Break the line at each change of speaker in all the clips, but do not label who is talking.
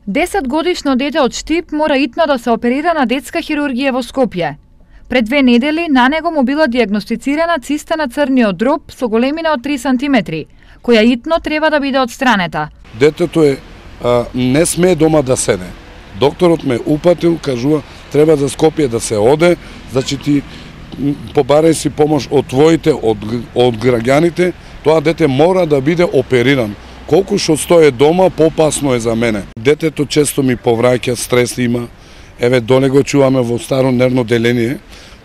10-годишно дете од Штип мора итно да се оперира на детска хирургија во Скопје. Пред 2 недели на него му била диагностицирана циста на црниот дроб со големина од 3 сантиметри, која итно треба да биде отстранета.
Детето не смее дома да седне. Докторот ме упатил, кажува, треба за Скопје да се оде, значи ти побарај си помош од твоите, од граѓаните, тоа дете мора да биде опериран. Колку што стое дома, попасно е за мене. Детето често ми повраќа, стрес има. Еве, доле го чуваме во старо нервно деление,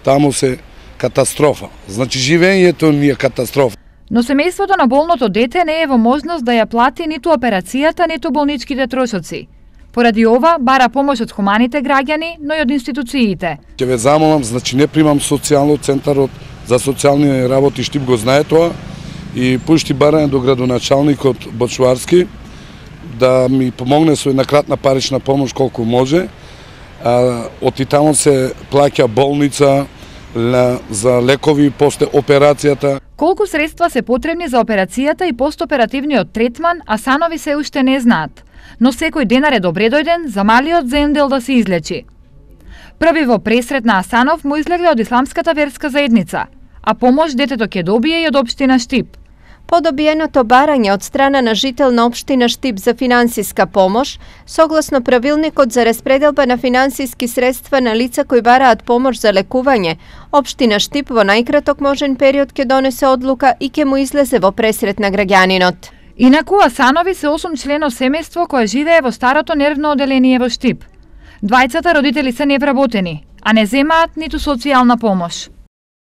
таму се катастрофа. Значи, живењето ни е катастрофа.
Но семејството на болното дете не е во можност да ја плати ниту операцијата, ниту болничките трошоци. Поради ова, бара помош од хуманите граѓани, но и од институциите.
Ќе ве замолам, значи не примам социјално, Центарот за социјални работи Штип го знае тоа, и пушти барање до градоначалникот Бочварски да ми помогне со една кратна парична помош колку може. Од и таму се плаќа болница за лекови после операцијата.
Колку средства се потребни за операцијата и постоперативниот третман, Асанови се уште не знаат, но секој денар е добре дојден за малиот Зендел да се излечи. Први во пресрет на Асанов му излегле од исламската верска заедница, а помош детето ќе добие и од општина Штип.
По добиеното барање од страна на жител на општина Штип за финансиска помош, согласно правилникот за распределба на финансиски средства на лица кои бараат помош за лекување, општина Штип во најкраток можен период ќе донесе одлука и ќе му излезе во пресрет на граѓанинот.
Инаку Асанови се 8 члено семејство кое живее во старото нервно оделение во Штип. Двајцата родители се невработени, а не земаат ниту социјална помош.